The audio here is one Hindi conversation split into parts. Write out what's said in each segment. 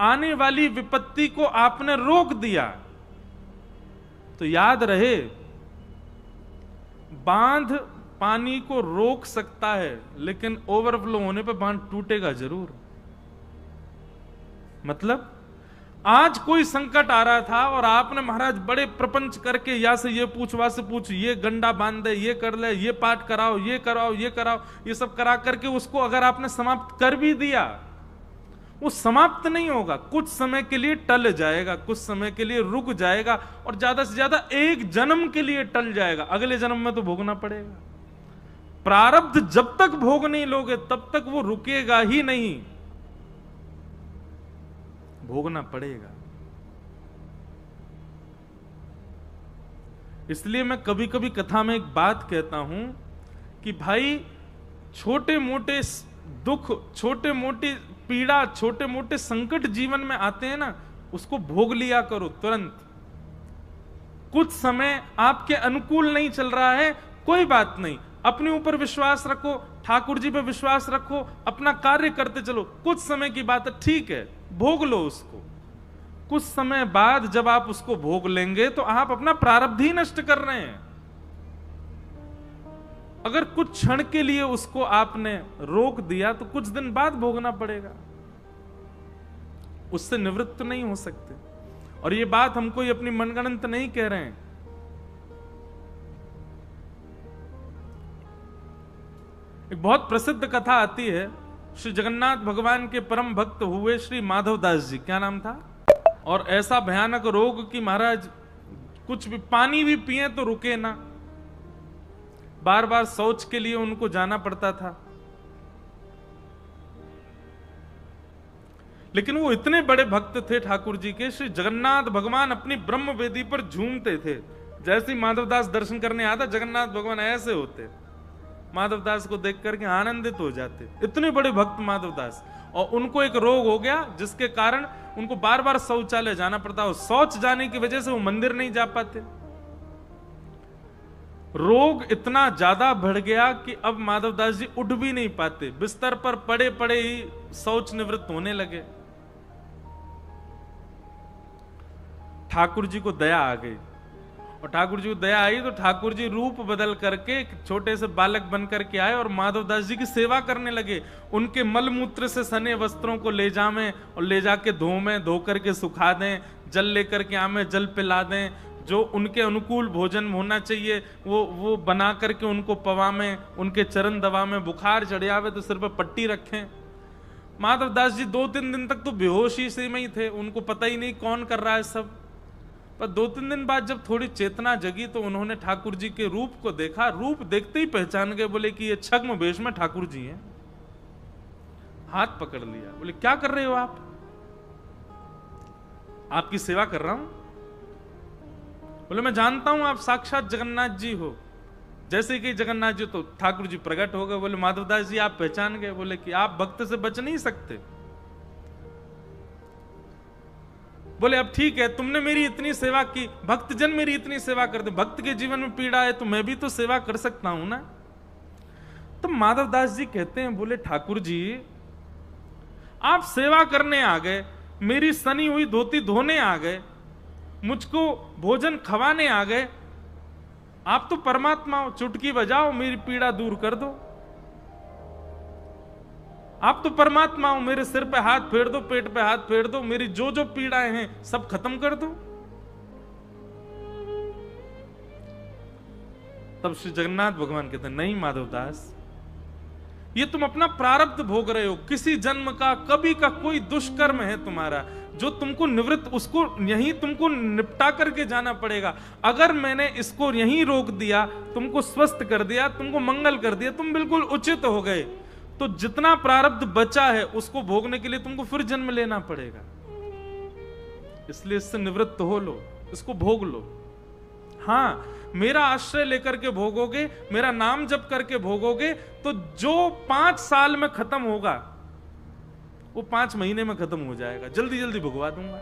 आने वाली विपत्ति को आपने रोक दिया। तो याद रहे, बांध पानी को रोक सकता है, लेकिन ओवरफ्लो होने पर बांध टूटेगा जरूर। मतलब आज कोई संकट आ रहा था और आपने महाराज बड़े प्रपंच करके, या से ये पूछ, वहां से पूछ, ये गंडा बांध दे, ये कर ले, ये पाठ कराओ, ये कराओ, ये कराओ, ये सब करा करके उसको अगर आपने समाप्त कर भी दिया, वो समाप्त नहीं होगा। कुछ समय के लिए टल जाएगा, कुछ समय के लिए रुक जाएगा, और ज्यादा से ज्यादा एक जन्म के लिए टल जाएगा। अगले जन्म में तो भोगना पड़ेगा। प्रारब्ध जब तक भोग नहीं लोगे तब तक वो रुकेगा ही नहीं, भोगना पड़ेगा। इसलिए मैं कभी कभी कथा में एक बात कहता हूं कि भाई, छोटे मोटे दुख, छोटे मोटे पीड़ा, छोटे मोटे संकट जीवन में आते हैं ना, उसको भोग लिया करो तुरंत। कुछ समय आपके अनुकूल नहीं चल रहा है, कोई बात नहीं, अपने ऊपर विश्वास रखो, ठाकुर जी पे विश्वास रखो, अपना कार्य करते चलो। कुछ समय की बात है, ठीक है, भोग लो उसको। कुछ समय बाद जब आप उसको भोग लेंगे तो आप अपना प्रारब्ध ही नष्ट कर रहे हैं। अगर कुछ क्षण के लिए उसको आपने रोक दिया तो कुछ दिन बाद भोगना पड़ेगा, उससे निवृत्त तो नहीं हो सकते। और ये बात हम कोई अपनी मनगढ़ंत नहीं कह रहे हैं। एक बहुत प्रसिद्ध कथा आती है, श्री जगन्नाथ भगवान के परम भक्त हुए श्री माधवदास जी, क्या नाम था, और ऐसा भयानक रोग कि महाराज कुछ भी पानी भी पिए तो रुके ना, बार बार शौच के लिए उनको जाना पड़ता था। लेकिन वो इतने बड़े भक्त थे ठाकुर जी के, श्री जगन्नाथ भगवान अपनी ब्रह्म वेदी पर झूमते थे। जैसे ही माधवदास दर्शन करने आता, जगन्नाथ भगवान ऐसे होते, माधवदास को देख करके आनंदित हो जाते। इतने बड़े भक्त माधवदास। और उनको एक रोग हो गया जिसके कारण उनको बार बार शौचालय जाना पड़ता, और शौच जाने की वजह से वो मंदिर नहीं जा पाते। रोग इतना ज्यादा बढ़ गया कि अब माधवदास जी उठ भी नहीं पाते, बिस्तर पर पड़े पड़े ही शौच निवृत्त होने लगे। ठाकुर जी को दया आ गई, और ठाकुर जी को दया आई तो ठाकुर जी रूप बदल करके एक छोटे से बालक बन करके आए और माधवदास जी की सेवा करने लगे। उनके मलमूत्र से सने वस्त्रों को ले जावें और ले जाके धोवें, धो करके सुखा दें, जल लेकर के आवें, जल पिला दें, जो उनके अनुकूल भोजन होना चाहिए वो बना करके उनको पवावें, उनके चरण दबावें, बुखार चढ़ आवे तो सिर पर पट्टी रखें। माधवदास जी 2-3 दिन तक तो बेहोशी से में ही थे, उनको पता ही नहीं कौन कर रहा है सब। पर 2-3 दिन बाद जब थोड़ी चेतना जगी तो उन्होंने ठाकुर जी के रूप को देखा। रूप देखते ही पहचान गए, बोले कि ये छद्म वेश में ठाकुर जी हैं। हाथ पकड़ लिया, बोले क्या कर रहे हो आप? आपकी सेवा कर रहा हूं। बोले मैं जानता हूं आप साक्षात जगन्नाथ जी हो। जैसे कि जगन्नाथ जी तो ठाकुर जी प्रकट हो गए। बोले माधवदास जी आप पहचान गए? बोले कि आप भक्त से बच नहीं सकते। बोले अब ठीक है, तुमने मेरी इतनी सेवा की, भक्तजन मेरी इतनी सेवा करते, भक्त के जीवन में पीड़ा है तो मैं भी तो सेवा कर सकता हूं ना। तो माधवदास जी कहते हैं, बोले ठाकुर जी आप सेवा करने आ गए, मेरी सनी हुई धोती धोने आ गए, मुझको भोजन खवाने आ गए, आप तो परमात्मा हो, चुटकी बजाओ मेरी पीड़ा दूर कर दो। आप तो परमात्मा हो, मेरे सिर पे हाथ फेर दो, पेट पे हाथ फेर दो, मेरी जो जो पीड़ाएं हैं सब खत्म कर दो। तब श्री जगन्नाथ भगवान कहते हैं नहीं माधवदास, ये तुम अपना प्रारब्ध भोग रहे हो, किसी जन्म का कभी का कोई दुष्कर्म है तुम्हारा जो तुमको निवृत्त, उसको यहीं तुमको निपटा करके जाना पड़ेगा। अगर मैंने इसको यहीं रोक दिया, तुमको स्वस्थ कर दिया, तुमको मंगल कर दिया, तुम बिल्कुल उचित हो गए, तो जितना प्रारब्ध बचा है उसको भोगने के लिए तुमको फिर जन्म लेना पड़ेगा। इसलिए इससे निवृत्त हो लो, इसको भोग लो। हाँ, मेरा आश्रय लेकर के भोगोगे, मेरा नाम जप करके भोगोगे, तो जो 5 साल में खत्म होगा वो 5 महीने में खत्म हो जाएगा, जल्दी जल्दी भुगवा दूंगा।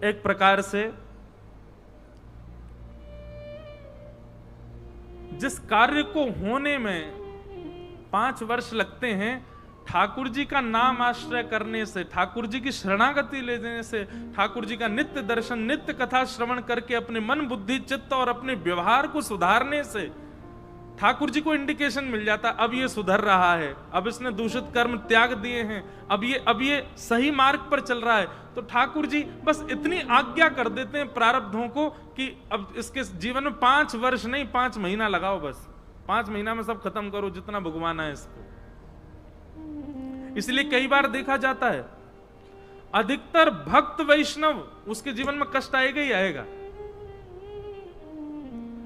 एक प्रकार से जिस कार्य को होने में 5 वर्ष लगते हैं, ठाकुर जी का नाम आश्रय करने से, ठाकुर जी की शरणागति लेने से, ठाकुर जी का नित्य दर्शन, नित्य कथा श्रवण करके अपने मन, बुद्धि, चित्त और अपने व्यवहार को सुधारने से ठाकुर जी को इंडिकेशन मिल जाता, अब ये सुधर रहा है, अब इसने दूषित कर्म त्याग दिए हैं, अब ये सही मार्ग पर चल रहा है। तो ठाकुर जी बस इतनी आज्ञा कर देते हैं प्रारब्धों को कि अब इसके जीवन में 5 वर्ष नहीं 5 महीना लगाओ, बस 5 महीना में सब खत्म करो जितना भगवाना है इसको। इसलिए कई बार देखा जाता है अधिकतर भक्त वैष्णव उसके जीवन में कष्ट आएगा ही आएगा।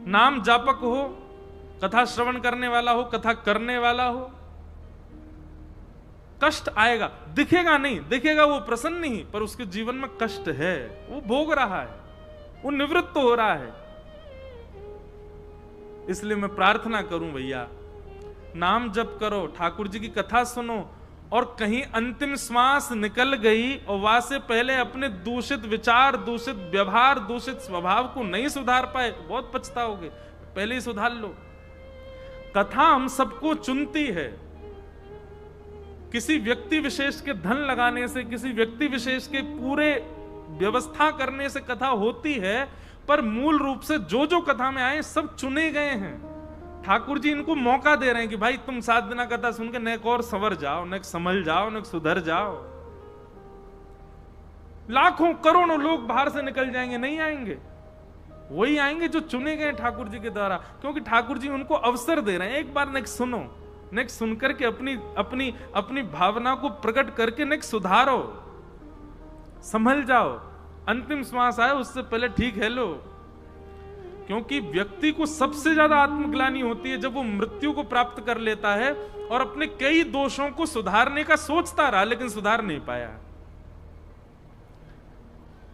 नाम जापक हो, कथा श्रवण करने वाला हो, कथा करने वाला हो, कष्ट आएगा, दिखेगा नहीं, दिखेगा वो प्रसन्न ही, पर उसके जीवन में कष्ट है, वो भोग रहा है, वो निवृत्त हो रहा है। इसलिए मैं प्रार्थना करूं भैया, नाम जप करो, ठाकुर जी की कथा सुनो, और कहीं अंतिम श्वास निकल गई और वहां से पहले अपने दूषित विचार, दूषित व्यवहार, दूषित स्वभाव को नहीं सुधार पाए तो बहुत पछताओगे, पहले ही सुधार लो। कथा हम सबको चुनती है, किसी व्यक्ति विशेष के धन लगाने से, किसी व्यक्ति विशेष के पूरे व्यवस्था करने से कथा होती है, पर मूल रूप से जो जो कथा में आए सब चुने गए हैं। ठाकुर जी इनको मौका दे रहे हैं कि भाई तुम 7 दिन कथा सुन के नेक और संवर जाओ, नेक संभल जाओ, नेक सुधर जाओ। लाखों करोड़ों लोग बाहर से निकल जाएंगे, नहीं आएंगे, वही आएंगे जो चुने गए ठाकुर जी के द्वारा, क्योंकि ठाकुर जी उनको अवसर दे रहे हैं, एक बार नेक सुनो, नेक सुनकर के अपनी भावना को प्रकट करके नेक सुधारो, संभल जाओ, अंतिम श्वास आए उससे पहले ठीक है लो। क्योंकि व्यक्ति को सबसे ज्यादा आत्मग्लानि होती है जब वो मृत्यु को प्राप्त कर लेता है और अपने कई दोषों को सुधारने का सोचता रहा लेकिन सुधार नहीं पाया,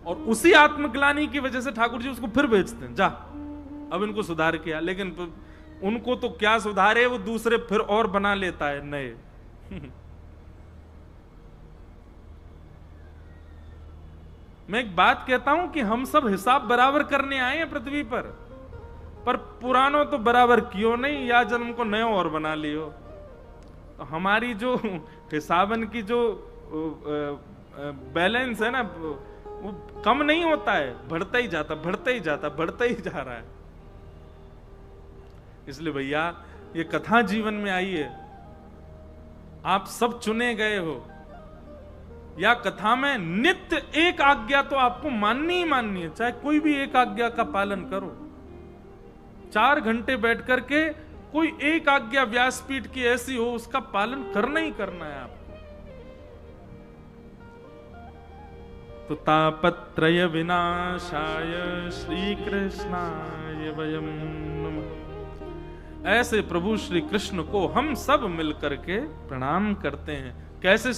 और उसी आत्मग्लानि की वजह से ठाकुर जी उसको फिर भेजते हैं, जा अब इनको सुधार किया, लेकिन उनको तो क्या सुधारे, वो दूसरे फिर और बना लेता है नए। मैं एक बात कहता हूं कि हम सब हिसाब बराबर करने आए हैं पृथ्वी पर पुरानों तो बराबर कियो नहीं, या जन्म को नयो और बना लियो। तो हमारी जो हिसाबन की जो बैलेंस है ना, वो कम नहीं होता है, बढ़ता ही जाता, बढ़ता ही जाता, बढ़ता ही जा रहा है। इसलिए भैया ये कथा जीवन में आई है, आप सब चुने गए हो, या कथा में नित्य एक आज्ञा तो आपको माननी ही माननी है, चाहे कोई भी एक आज्ञा का पालन करो। 4 घंटे बैठ करके कोई एक आज्ञा व्यासपीठ की ऐसी हो, उसका पालन करना ही करना है आपको। तो तापत्रय विनाशाय श्री कृष्णाय वयम नमः। ऐसे प्रभु श्री कृष्ण को हम सब मिलकर के प्रणाम करते हैं। कैसे?